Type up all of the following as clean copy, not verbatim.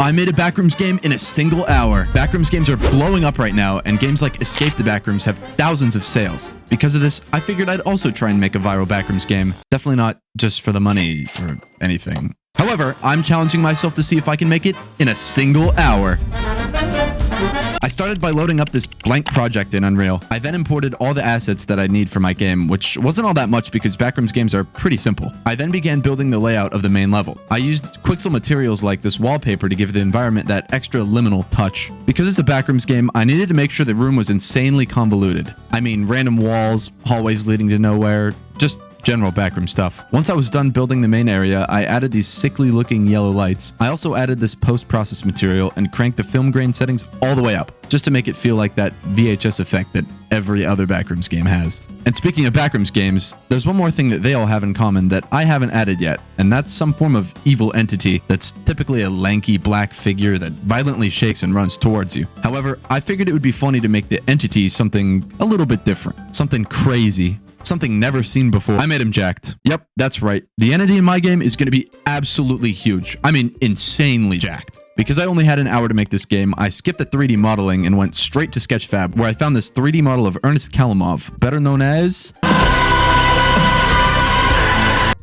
I made a Backrooms game in a single hour. Backrooms games are blowing up right now, and games like Escape the Backrooms have thousands of sales. Because of this, I figured I'd also try and make a viral Backrooms game. Definitely not just for the money or anything. However, I'm challenging myself to see if I can make it in a single hour. I started by loading up this blank project in Unreal. I then imported all the assets that I need for my game, which wasn't all that much because Backrooms games are pretty simple. I then began building the layout of the main level. I used Quixel materials like this wallpaper to give the environment that extra liminal touch. Because it's a Backrooms game, I needed to make sure the room was insanely convoluted. I mean, random walls, hallways leading to nowhere, just general backroom stuff. Once I was done building the main area, I added these sickly looking yellow lights. I also added this post-process material and cranked the film grain settings all the way up, just to make it feel like that VHS effect that every other Backrooms game has. And speaking of Backrooms games, there's one more thing that they all have in common that I haven't added yet, and that's some form of evil entity that's typically a lanky black figure that violently shakes and runs towards you. However, I figured it would be funny to make the entity something a little bit different, something crazy. Something never seen before. I made him jacked. Yep, that's right. The entity in my game is going to be absolutely huge. I mean, insanely jacked. Because I only had an hour to make this game, I skipped the 3D modeling and went straight to Sketchfab, where I found this 3D model of Ernest Kalimov, better known as...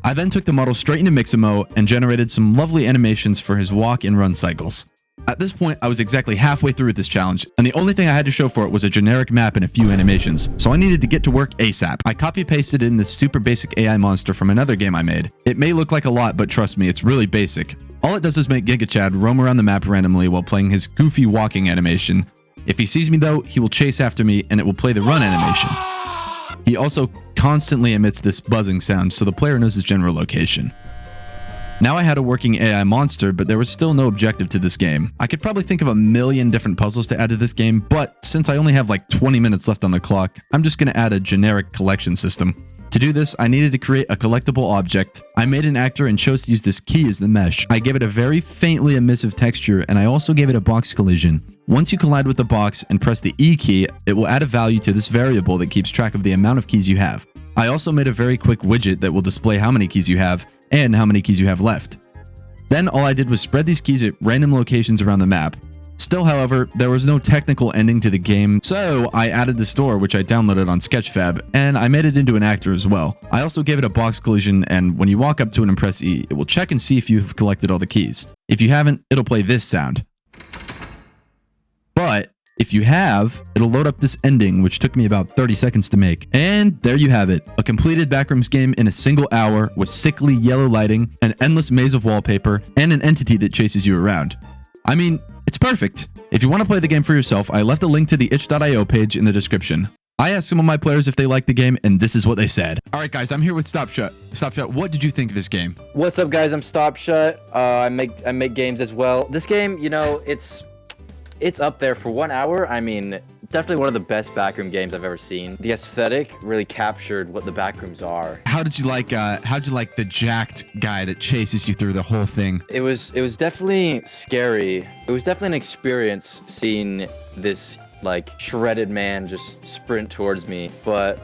I then took the model straight into Mixamo and generated some lovely animations for his walk and run cycles. At this point, I was exactly halfway through with this challenge, and the only thing I had to show for it was a generic map and a few animations, so I needed to get to work ASAP. I copy-pasted in this super basic AI monster from another game I made. It may look like a lot, but trust me, it's really basic. All it does is make GigaChad roam around the map randomly while playing his goofy walking animation. If he sees me though, he will chase after me, and it will play the run animation. He also constantly emits this buzzing sound, so the player knows his general location. Now I had a working AI monster, but there was still no objective to this game. I could probably think of a million different puzzles to add to this game, but since I only have like 20 minutes left on the clock, I'm just going to add a generic collection system. To do this, I needed to create a collectible object. I made an actor and chose to use this key as the mesh. I gave it a very faintly emissive texture, and I also gave it a box collision. Once you collide with the box and press the E key, it will add a value to this variable that keeps track of the amount of keys you have. I also made a very quick widget that will display how many keys you have and how many keys you have left. Then all I did was spread these keys at random locations around the map. Still, however, there was no technical ending to the game, so I added the store, which I downloaded on Sketchfab, and I made it into an actor as well. I also gave it a box collision, and when you walk up to it and press E, it will check and see if you've collected all the keys. If you haven't, it'll play this sound. But if you have, it'll load up this ending, which took me about 30 seconds to make. And there you have it, a completed Backrooms game in a single hour with sickly yellow lighting, an endless maze of wallpaper, and an entity that chases you around. I mean, it's perfect. If you want to play the game for yourself, I left a link to the itch.io page in the description. I asked some of my players if they liked the game, and this is what they said. All right, guys, I'm here with StopShut. StopShut, what did you think of this game? What's up, guys? I'm StopShut. I make games as well. This game, you know, it's up there for 1 hour. I mean, definitely one of the best backroom games I've ever seen. The aesthetic really captured what the backrooms are. How'd you like the jacked guy that chases you through the whole thing? It was definitely scary. It was definitely an experience seeing this like shredded man just sprint towards me. But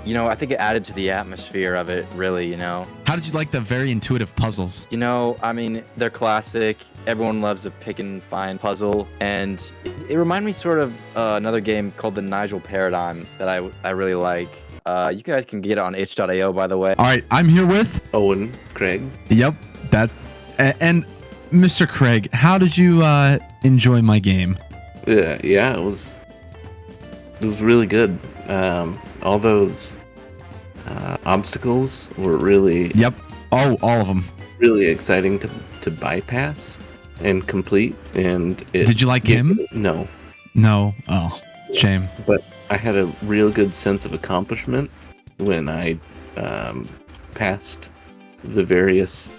you know, I think it added to the atmosphere of it, really, you know. How did you like the very intuitive puzzles? You know, I mean, they're classic. Everyone loves a pick and find puzzle, and it reminded me sort of another game called the Nigel Paradigm that I really like. You guys can get it on itch.io, by the way. All right, I'm here with Owen Craig. Yep, and Mr. Craig, how did you enjoy my game? Yeah, it was really good. All those obstacles were really... Yep. Oh, all of them. Really exciting to bypass and complete. And did you like him? No. No. Oh, shame. But I had a real good sense of accomplishment when I passed the various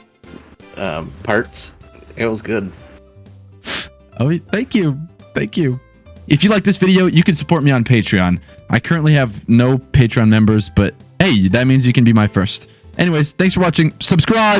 parts. It was good. Oh, thank you. Thank you. If you like this video, you can support me on Patreon. I currently have no Patreon members, but hey, that means you can be my first. Anyways, thanks for watching. Subscribe!